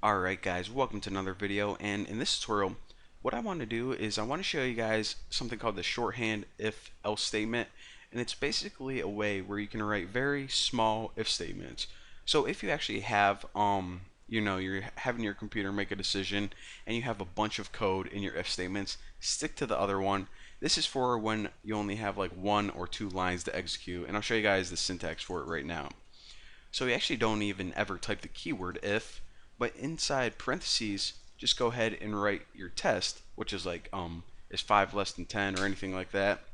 Alright guys, welcome to another video, and in this tutorial what I want to do is I want to show you guys something called the shorthand if else statement, and it's basically a way where you can write very small if statements. So if you actually have you're having your computer make a decision and you have a bunch of code in your if statements, stick to the other one. This is for when you only have like one or two lines to execute, and I'll show you guys the syntax for it right now. So we actually don't even ever type the keyword if, but inside parentheses, just go ahead and write your test, which is like, is 5 less than 10 or anything like that.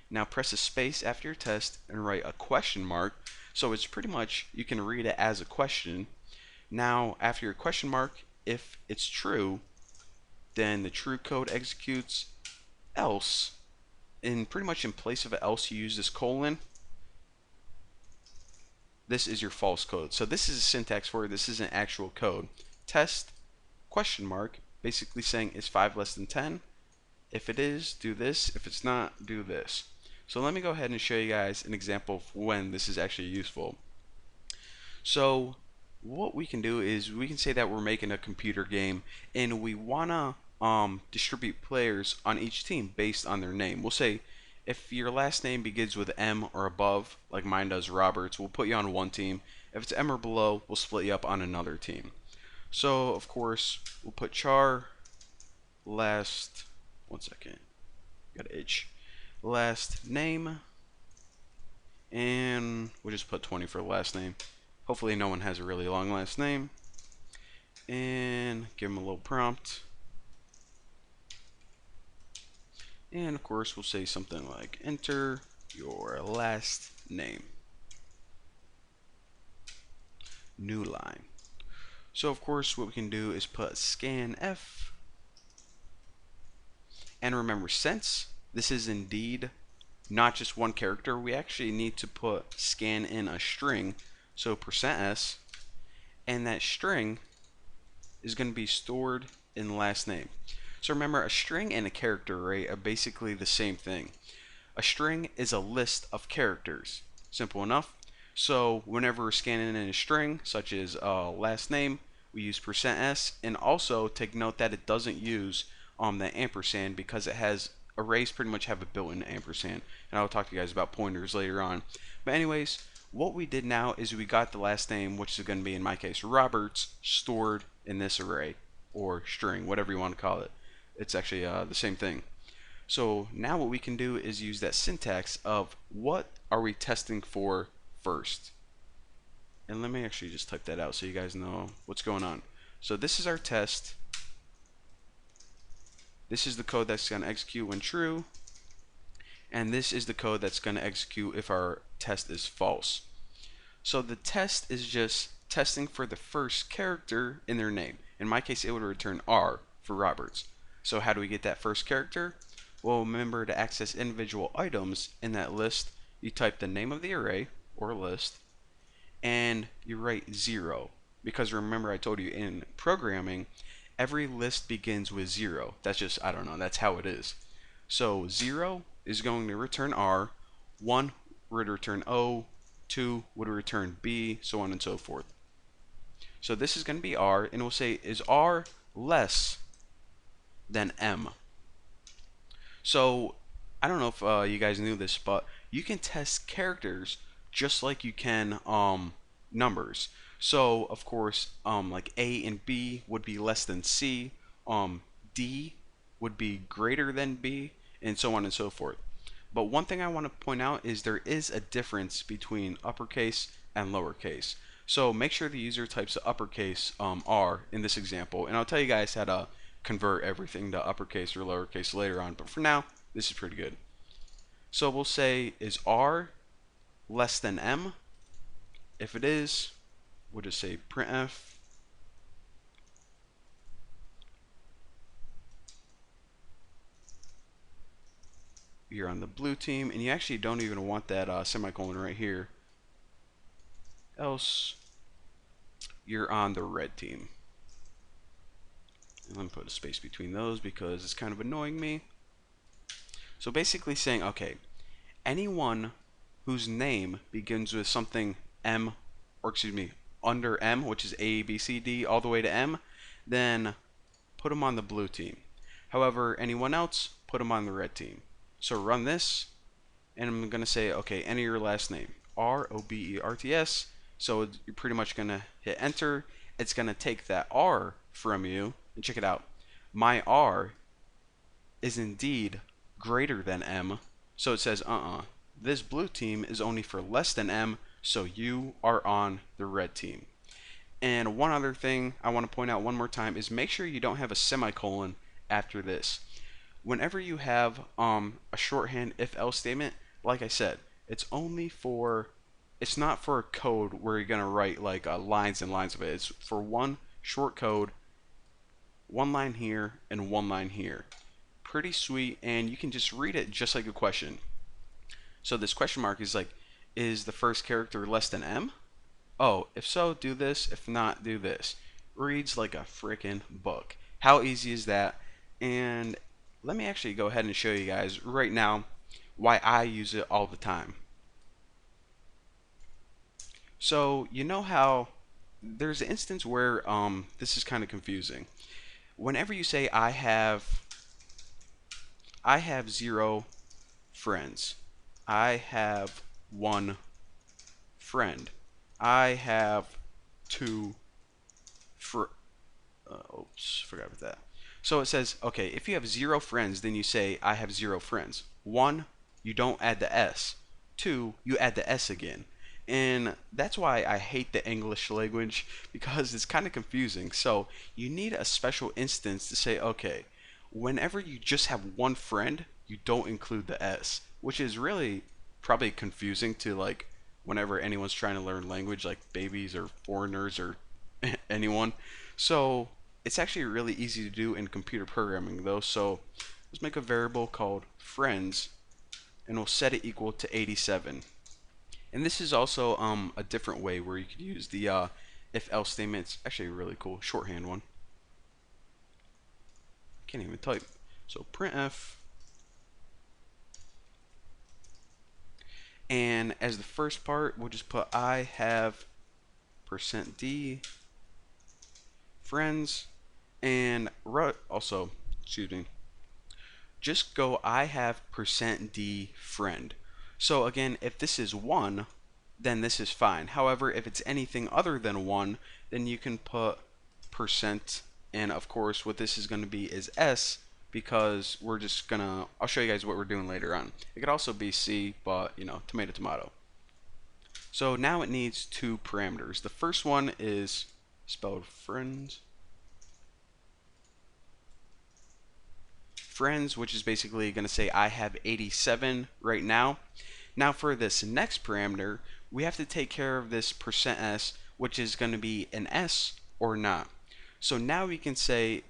Now press a space after your test and write a question mark. So it's pretty much, you can read it as a question. Now after your question mark, if it's true, then the true code executes. Else, pretty much in place of else, you use this colon. This is your false code. So this is a syntax for it. This isn't actual code. Test question mark, basically saying is 5 less than 10? If it is, do this. If it's not, do this. So let me go ahead and show you guys an example of when this is actually useful. So what we can do is we can say that we're making a computer game and we wanna distribute players on each team based on their name. We'll say if your last name begins with M or above, like mine does, Roberts, we'll put you on one team. If it's M or below, we'll split you up on another team. So of course we'll put char last, one second, got an itch, last name, and we'll just put 20 for the last name. Hopefully no one has a really long last name, and give them a little prompt. And of course we'll say something like enter your last name. New line. So of course what we can do is put scanf. And remember, since this is indeed not just one character, we actually need to put scan in a string. So %s, and that string is going to be stored in last name. So remember, a string and a character array are basically the same thing. A string is a list of characters. Simple enough. So whenever we're scanning in a string, such as last name, we use %s, and also take note that it doesn't use the ampersand, because it has arrays pretty much have a built-in ampersand, and I'll talk to you guys about pointers later on. But anyways, what we did now is we got the last name, which is going to be in my case Roberts, stored in this array or string, whatever you want to call it. It's actually the same thing. So now what we can do is use that syntax of what are we testing for first. And let me actually just type that out so you guys know what's going on. So this is our test. This is the code that's going to execute when true. And this is the code that's going to execute if our test is false. So the test is just testing for the first character in their name. In my case, it would return R for Roberts. So how do we get that first character? Well, remember, to access individual items in that list, you type the name of the array or list and you write 0, because remember I told you in programming every list begins with 0. That's just, I don't know, that's how it is. So 0 is going to return R, 1 would return O, 2 would return B, so on and so forth. So this is going to be R, and we'll say is R less than M. So I don't know if you guys knew this, but you can test characters just like you can numbers. So of course like A and B would be less than C, D would be greater than B, and so on and so forth. But one thing I want to point out is there is a difference between uppercase and lowercase. So make sure the user types the uppercase R in this example, and I'll tell you guys how to convert everything to uppercase or lowercase later on, but for now this is pretty good. So we'll say is R less than M. If it is, we'll just say printf you're on the blue team, and you actually don't even want that semicolon right here, else you're on the red team. And let me put a space between those because it's kind of annoying me. So basically saying, okay, anyone whose name begins with something M, or excuse me, under M, which is A, B, C, D, all the way to M, then put them on the blue team. However, anyone else, put them on the red team. So run this, and I'm going to say, okay, enter your last name, Roberts. So you're pretty much going to hit enter. It's going to take that R from you, and check it out. My R is indeed greater than M, so it says, this blue team is only for less than M, so you are on the red team. And one other thing I want to point out one more time is make sure you don't have a semicolon after this. Whenever you have a shorthand if-else statement, like I said, it's not for a code where you're going to write like lines and lines of it. It's for one short code, one line here and one line here. Pretty sweet, and you can just read it just like a question. So this question mark is like, is the first character less than M? Oh, if so, do this. If not, do this. Reads like a freaking book. How easy is that? And let me actually go ahead and show you guys right now why I use it all the time. So you know how there's an instance where this is kind of confusing. Whenever you say I have 0 friends, I have 1 friend, I have 2 oops, forgot about that. So it says, okay, if you have 0 friends, then you say I have 0 friends. 1, you don't add the S. 2, you add the S again. And that's why I hate the English language, because it's kind of confusing. So you need a special instance to say, okay, whenever you just have 1 friend, you don't include the S, which is really probably confusing to like whenever anyone's trying to learn language, like babies or foreigners or anyone. So it's actually really easy to do in computer programming though. So let's make a variable called friends, and we'll set it equal to 87. And this is also a different way where you could use the if-else statement. It's actually a really cool shorthand one. I can't even type. So printf, and as the first part, we'll just put I have %d friends, and also, excuse me, just go I have %d friend. So again, if this is 1, then this is fine. However, if it's anything other than 1, then you can put %, and of course what this is going to be is S, because we're just gonna, I'll show you guys what we're doing later on. It could also be C, but you know, tomato tomato. So now it needs 2 parameters. The first one is spelled friends, which is basically going to say I have 87 right now. Now for this next parameter, we have to take care of this %s, which is going to be an S or not. So now we can say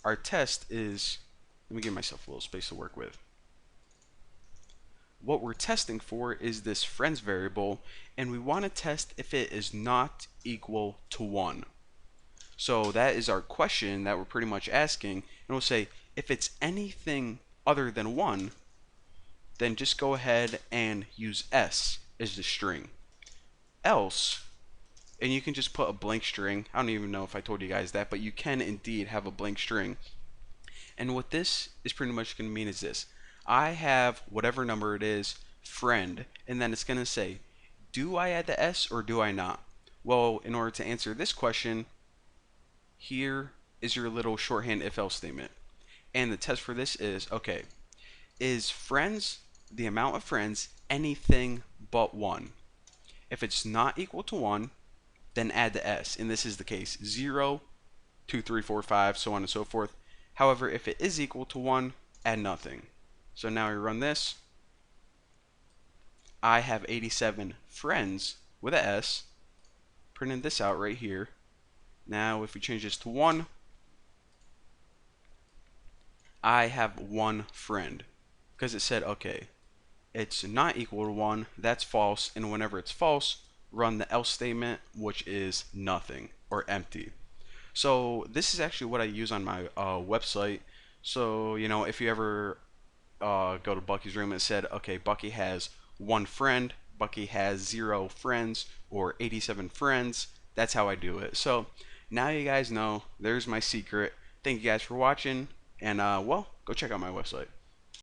our test is, let me give myself a little space to work with. What we're testing for is this friends variable, and we want to test if it is not equal to 1. So that is our question that we're pretty much asking, and we'll say if it's anything other than 1, then just go ahead and use S as the string. Else, and you can just put a blank string. I don't even know if I told you guys that, but you can indeed have a blank string. And what this is pretty much going to mean is this. I have whatever number it is, friend, and then it's going to say, do I add the S or do I not? Well, in order to answer this question, here is your little shorthand if-else statement. And the test for this is, okay, is friends, the amount of friends, anything but 1? If it's not equal to 1, then add the S, and this is the case, 0, 2, 3, 4, 5, so on and so forth. However, if it is equal to 1, add nothing. So now we run this. I have 87 friends with a S, printing this out right here. Now if we change this to 1, I have 1 friend, because it said, okay, it's not equal to 1, that's false, and whenever it's false, run the else statement, which is nothing or empty. So this is actually what I use on my website. So you know, if you ever go to Bucky's room and it said, okay, Bucky has 1 friend, Bucky has 0 friends, or 87 friends, that's how I do it. So Now you guys know. There's my secret. Thank you guys for watching, and well, go check out my website.